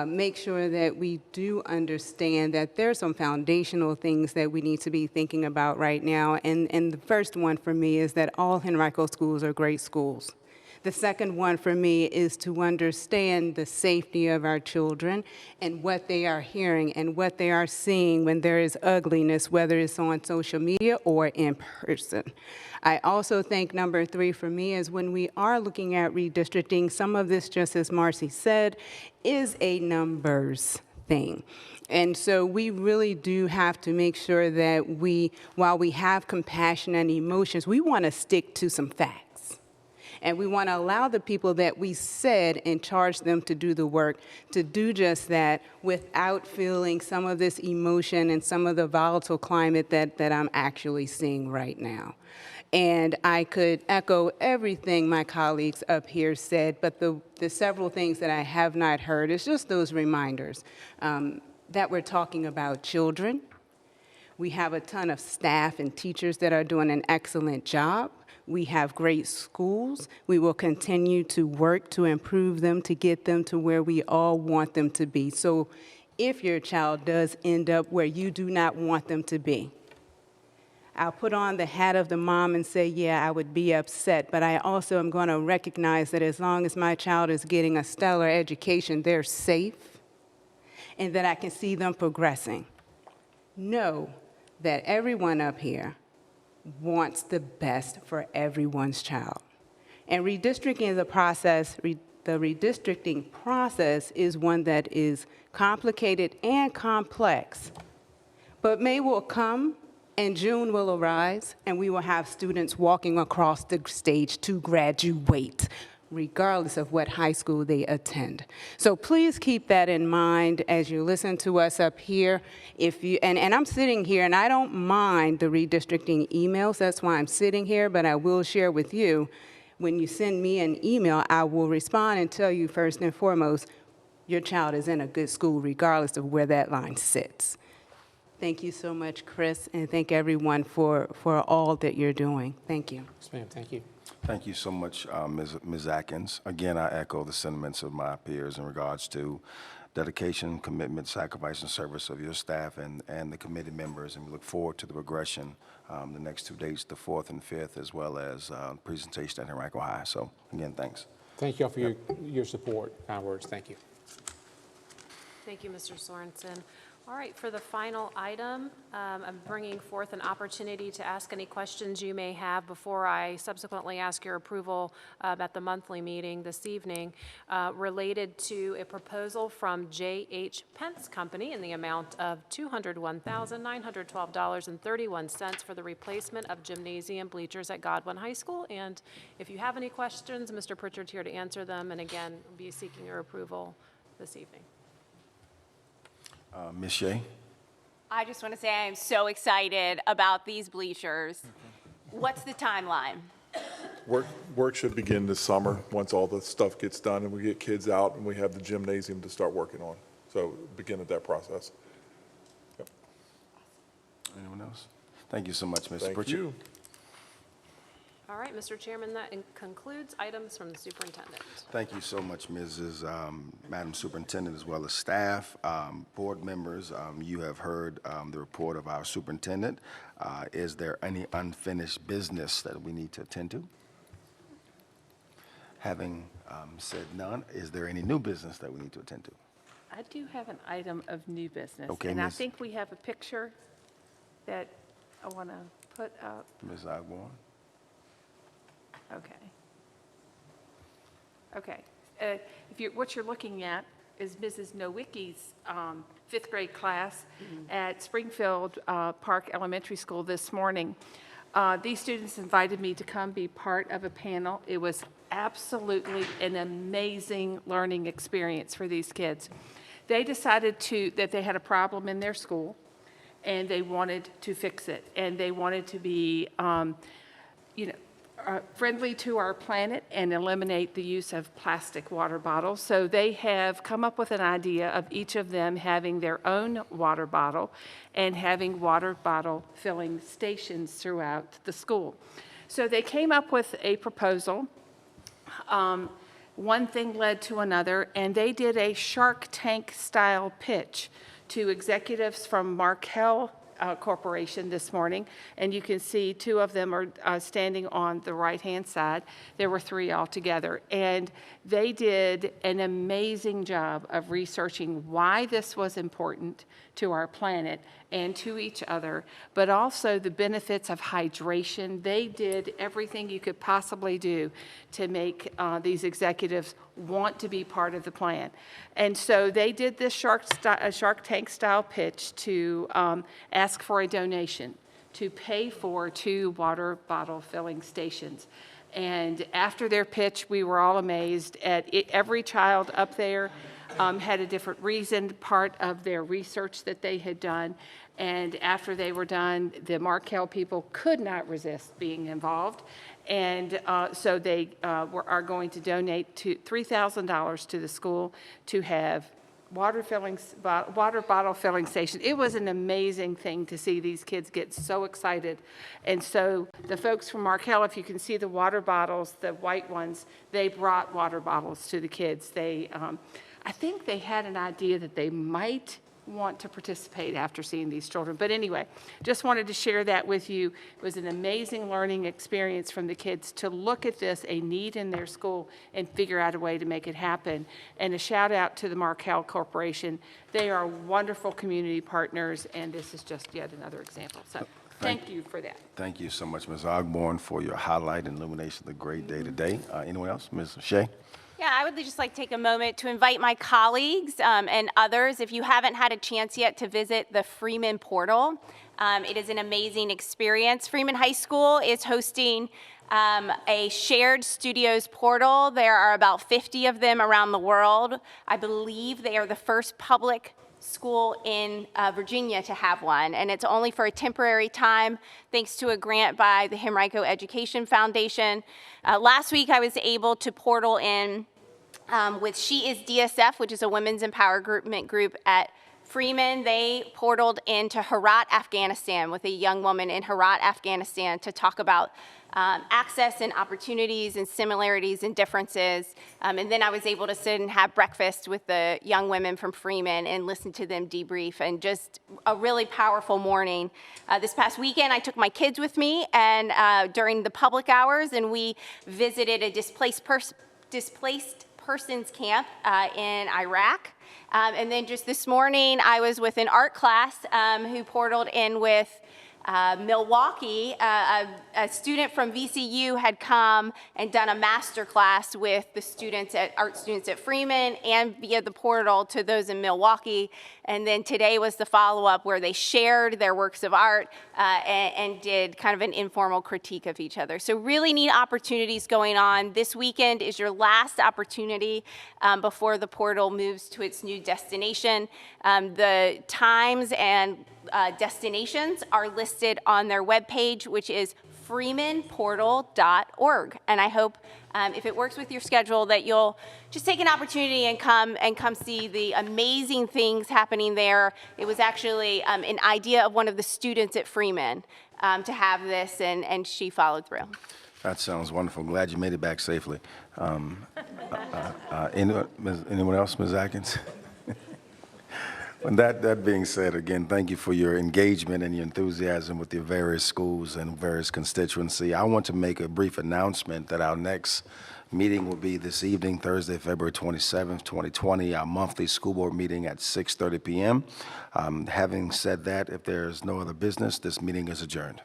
make sure that we do understand that there are some foundational things that we need to be thinking about right now. And the first one for me is that all Henrico schools are great schools. The second one for me is to understand the safety of our children and what they are hearing and what they are seeing when there is ugliness, whether it's on social media or in person. I also think number 3 for me is when we are looking at redistricting, some of this, just as Marcy said, is a numbers thing. And so we really do have to make sure that while we have compassion and emotions, we want to stick to some facts. And we want to allow the people that we said and charge them to do the work to do just that without feeling some of this emotion and some of the volatile climate that I'm actually seeing right now. And I could echo everything my colleagues up here said, but the several things that I have not heard is just those reminders that we're talking about children. We have a ton of staff and teachers that are doing an excellent job. We have great schools. We will continue to work to improve them, to get them to where we all want them to be. So if your child does end up where you do not want them to be, I'll put on the hat of the mom and say, yeah, I would be upset, but I also am going to recognize that as long as my child is getting a stellar education, they're safe, and that I can see them progressing. Know that everyone up here wants the best for everyone's child. And redistricting is a process, the redistricting process is one that is complicated and complex, but May will come and June will arise, and we will have students walking across the stage to graduate, regardless of what high school they attend. So please keep that in mind as you listen to us up here. And I'm sitting here, and I don't mind the redistricting emails. That's why I'm sitting here, but I will share with you, when you send me an email, I will respond and tell you first and foremost, your child is in a good school, regardless of where that line sits. Thank you so much, Chris, and thank everyone for all that you're doing. Thank you. Yes, ma'am. Thank you. Thank you so much, Ms. Atkins. Again, I echo the sentiments of my peers in regards to dedication, commitment, sacrifice, and service of your staff and the committee members, and we look forward to the progression, the next 2 dates, the 4th and 5th, as well as presentation at Henrico High. So, again, thanks. Thank you all for your support, kind words. Thank you. Thank you, Mr. Sorensen. All right, for the final item, I'm bringing forth an opportunity to ask any questions you may have before I subsequently ask your approval at the monthly meeting this evening related to a proposal from J.H. Pence Company in the amount of $201,912.31 for the replacement of gymnasium bleachers at Godwin High School. And if you have any questions, Mr. Pritchard's here to answer them, and again, be seeking your approval this evening. Ms. Shea? I just want to say I am so excited about these bleachers. What's the timeline? Work should begin this summer, once all the stuff gets done and we get kids out and we have the gymnasium to start working on. So begin at that process. Yep. Anyone else? Thank you so much, Mr. Pritchard. Thank you. All right, Mr. Chairman, that concludes items from the superintendent. Thank you so much, Madam Superintendent, as well as staff, board members. You have heard the report of our superintendent. Is there any unfinished business that we need to attend to? Having said none, is there any new business that we need to attend to? I do have an item of new business. Okay, and I Ms. think we have a picture that I want to put up. Ms. Ogborn? Okay. Okay. What you're looking at is Mrs. Nowicki's 5th grade class at Springfield Park Elementary School this morning. These students invited me to come be part of a panel. It was absolutely an amazing learning experience for these kids. They decided that they had a problem in their school, and they wanted to fix it, and they wanted to be, friendly to our planet and eliminate the use of plastic water bottles. So they have come up with an idea of each of them having their own water bottle and having water bottle filling stations throughout the school. So they came up with a proposal. One thing led to another, and they did a Shark Tank style pitch to executives from Markel Corporation this morning, and you can see 2 of them are standing on the right-hand side. There were 3 altogether, and they did an amazing job of researching why this was important to our planet and to each other, but also the benefits of hydration. They did everything you could possibly do to make these executives want to be part of the plan. And so they did this Shark Tank style pitch to ask for a donation to pay for 2 water bottle filling stations. And after their pitch, we were all amazed at it. Every child up there had a different reason, part of their research that they had done. And after they were done, the Markel people could not resist being involved. And so they are going to donate $3,000 to the school to have water bottle filling station. It was an amazing thing to see these kids get so excited. And so the folks from Markel, if you can see the water bottles, the white ones, they brought water bottles to the kids. They, I think they had an idea that they might want to participate after seeing these children. But anyway, just wanted to share that with you. It was an amazing learning experience from the kids to look at this, a need in their school, and figure out a way to make it happen. And a shout out to the Markel Corporation. They are wonderful community partners, and this is just yet another example. So thank you for that. Thank you so much, Ms. Ogborn, for your highlight and illumination of the great day today. Anyone else? Ms. Shea? Yeah, I would just like to take a moment to invite my colleagues and others, if you haven't had a chance yet, to visit the Freeman portal. It is an amazing experience. Freeman High School is hosting a shared studios portal. There are about 50 of them around the world. I believe they are the first public school in Virginia to have one, and it's only for a temporary time thanks to a grant by the Henrico Education Foundation. Last week I was able to portal in with She Is DSF, which is a women's empowerment group at Freeman. They portaled into Herat, Afghanistan with a young woman in Herat, Afghanistan to talk about access and opportunities and similarities and differences. And then I was able to sit and have breakfast with the young women from Freeman and listen to them debrief, and just a really powerful morning. This past weekend, I took my kids with me and during the public hours, and we visited a displaced persons camp in Iraq. And then just this morning, I was with an art class who portaled in with Milwaukee. A student from VCU had come and done a master class with the art students at Freeman and via the portal to those in Milwaukee. And then today was the follow-up where they shared their works of art and did kind of an informal critique of each other. So really neat opportunities going on. This weekend is your last opportunity before the portal moves to its new destination. The times and destinations are listed on their webpage, which is freemanportal.org. And I hope if it works with your schedule that you'll just take an opportunity and come see the amazing things happening there. It was actually an idea of one of the students at Freeman to have this, and she followed through. That sounds wonderful. Glad you made it back safely. Anyone else, Ms. Atkins? And that being said, again, thank you for your engagement and your enthusiasm with your various schools and various constituency. I want to make a brief announcement that our next meeting will be this evening, Thursday, February 27th, 2020, our monthly school board meeting at 6:30 p.m. Having said that, if there is no other business, this meeting is adjourned.